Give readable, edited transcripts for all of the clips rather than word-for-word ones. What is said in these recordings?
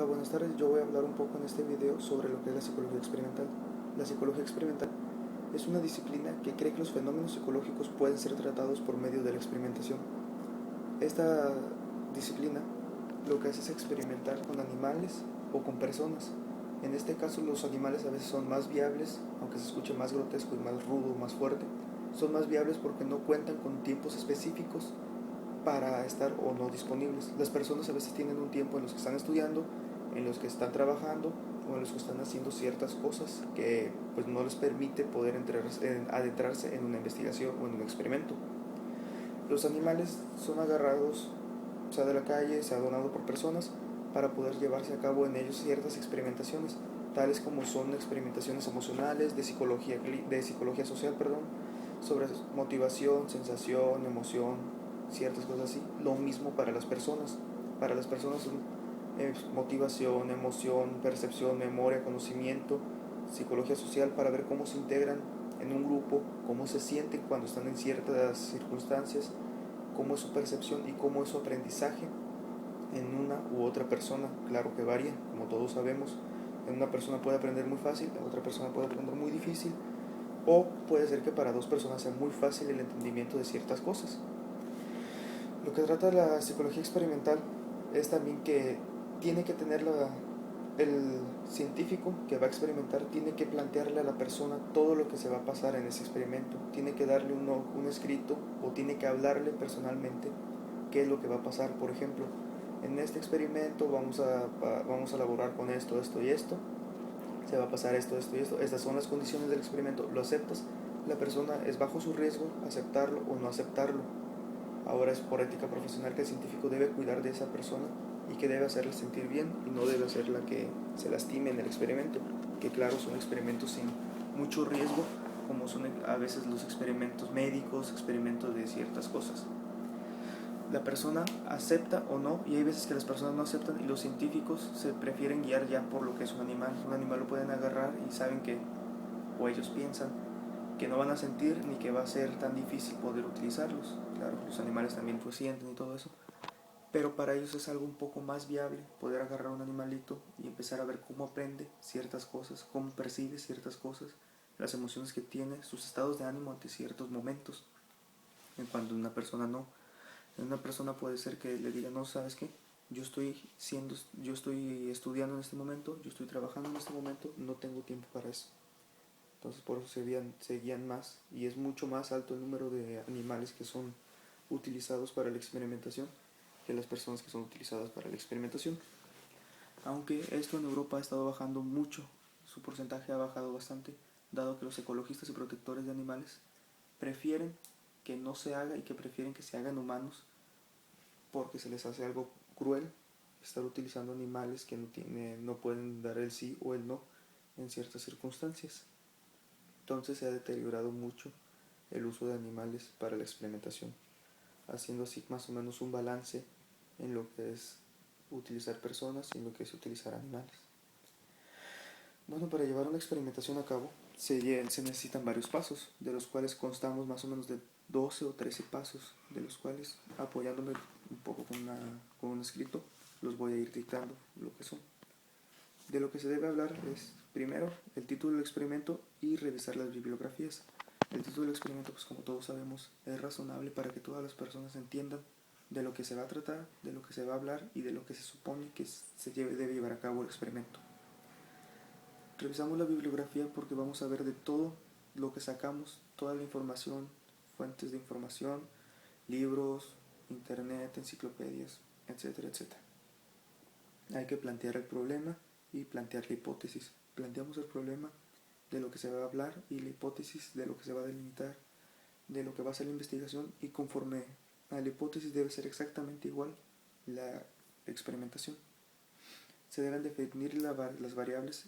Hola, buenas tardes. Yo voy a hablar un poco en este video sobre lo que es la psicología experimental. La psicología experimental es una disciplina que cree que los fenómenos psicológicos pueden ser tratados por medio de la experimentación. Esta disciplina lo que hace es experimentar con animales o con personas. En este caso los animales a veces son más viables, aunque se escuche más grotesco y más rudo, más fuerte. Son más viables porque no cuentan con tiempos específicos para estar o no disponibles. Las personas a veces tienen un tiempo en los que están estudiando, en los que están trabajando o en los que están haciendo ciertas cosas que pues no les permite poder adentrarse en una investigación o en un experimento. Los animales son agarrados, sea de la calle, sea donado por personas para poder llevarse a cabo en ellos ciertas experimentaciones, tales como son experimentaciones emocionales, de psicología social, sobre motivación, sensación, emoción, ciertas cosas así. Lo mismo para las personas. Para las personas son motivación, emoción, percepción, memoria, conocimiento, psicología social para ver cómo se integran en un grupo, cómo se sienten cuando están en ciertas circunstancias, cómo es su percepción y cómo es su aprendizaje en una u otra persona. Claro que varía, como todos sabemos. En una persona puede aprender muy fácil, en otra persona puede aprender muy difícil, o puede ser que para dos personas sea muy fácil el entendimiento de ciertas cosas. Lo que trata la psicología experimental es también que tiene que tener el científico que va a experimentar, tiene que plantearle a la persona todo lo que se va a pasar en ese experimento, tiene que darle un escrito o tiene que hablarle personalmente qué es lo que va a pasar. Por ejemplo, en este experimento vamos a elaborar con esto, esto y esto, se va a pasar esto, esto y esto, estas son las condiciones del experimento, lo aceptas, la persona es bajo su riesgo aceptarlo o no aceptarlo. Ahora es por ética profesional que el científico debe cuidar de esa persona y que debe hacerla sentir bien y no debe hacerla que se lastime en el experimento, que claro son experimentos sin mucho riesgo, como son a veces los experimentos médicos, experimentos de ciertas cosas. La persona acepta o no, y hay veces que las personas no aceptan y los científicos se prefieren guiar ya por lo que es un animal. Un animal lo pueden agarrar y saben que, o ellos piensan, que no van a sentir ni que va a ser tan difícil poder utilizarlos. Claro, los animales también pues sienten y todo eso, pero para ellos es algo un poco más viable poder agarrar un animalito y empezar a ver cómo aprende ciertas cosas, cómo percibe ciertas cosas, las emociones que tiene, sus estados de ánimo ante ciertos momentos, en cuanto una persona no. En una persona puede ser que le diga, no, ¿sabes qué? Yo estoy estudiando en este momento, yo estoy trabajando en este momento, no tengo tiempo para eso. Entonces por eso se guían más y es mucho más alto el número de animales que son utilizados para la experimentación que las personas que son utilizadas para la experimentación. Aunque esto en Europa ha estado bajando mucho, su porcentaje ha bajado bastante, dado que los ecologistas y protectores de animales prefieren que no se haga y que prefieren que se hagan humanos porque se les hace algo cruel estar utilizando animales que no pueden dar el sí o el no en ciertas circunstancias. Entonces se ha deteriorado mucho el uso de animales para la experimentación, haciendo así más o menos un balance en lo que es utilizar personas y en lo que es utilizar animales. Bueno, para llevar una experimentación a cabo se necesitan varios pasos, de los cuales constamos más o menos de 12 o 13 pasos, de los cuales, apoyándome un poco con un escrito, los voy a ir dictando lo que son. De lo que se debe hablar es, primero, el título del experimento y revisar las bibliografías. El título del experimento, pues como todos sabemos, es razonable para que todas las personas entiendan de lo que se va a tratar, de lo que se va a hablar y de lo que se supone que debe llevar a cabo el experimento. Revisamos la bibliografía porque vamos a ver de todo lo que sacamos, toda la información, fuentes de información, libros, internet, enciclopedias, etcétera, etcétera. Hay que plantear el problema y plantear la hipótesis. Planteamos el problema de lo que se va a hablar y la hipótesis de lo que se va a delimitar, de lo que va a ser la investigación, y conforme a la hipótesis debe ser exactamente igual la experimentación. Se deben definir las variables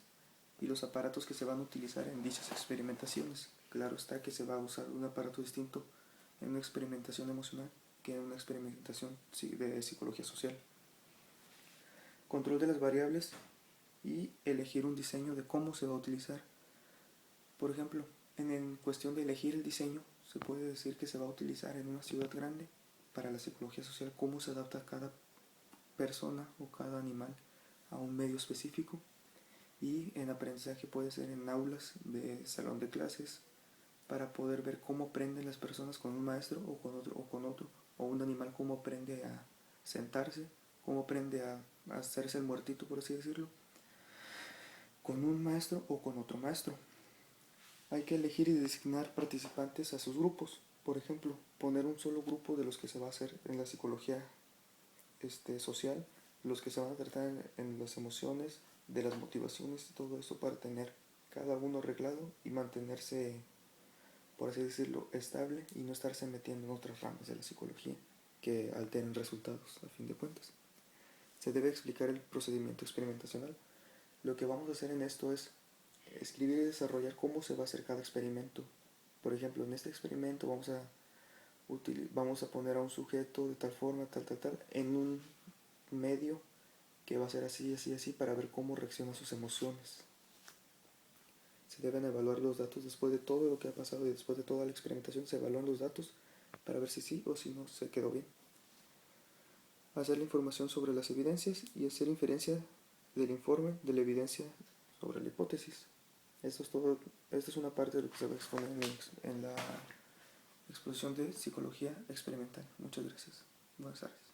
y los aparatos que se van a utilizar en dichas experimentaciones. Claro está que se va a usar un aparato distinto en una experimentación emocional que en una experimentación de psicología social. Control de las variables y elegir un diseño de cómo se va a utilizar. Por ejemplo, en cuestión de elegir el diseño, se puede decir que se va a utilizar en una ciudad grande para la psicología social, cómo se adapta cada persona o cada animal a un medio específico, y en aprendizaje puede ser en aulas de salón de clases, para poder ver cómo aprenden las personas con un maestro o con otro, o un animal cómo aprende a sentarse, cómo aprende a hacerse el muertito, por así decirlo, con un maestro o con otro maestro. Hay que elegir y designar participantes a sus grupos. Por ejemplo, poner un solo grupo de los que se va a hacer en la psicología social, los que se van a tratar en las emociones, de las motivaciones y todo eso, para tener cada uno arreglado y mantenerse, por así decirlo, estable, y no estarse metiendo en otras ramas de la psicología que alteren resultados a fin de cuentas. Se debe explicar el procedimiento experimentacional. Lo que vamos a hacer en esto es escribir y desarrollar cómo se va a hacer cada experimento. Por ejemplo, en este experimento vamos a poner a un sujeto de tal forma, tal, en un medio que va a ser así, así, así, para ver cómo reacciona a sus emociones. Se deben evaluar los datos después de todo lo que ha pasado, y después de toda la experimentación se evalúan los datos para ver si sí o si no se quedó bien. Hacer la información sobre las evidencias y hacer inferencia del informe de la evidencia sobre la hipótesis. Esto es todo. Esta es una parte de lo que se va a exponer en la exposición de psicología experimental. Muchas gracias. Buenas tardes.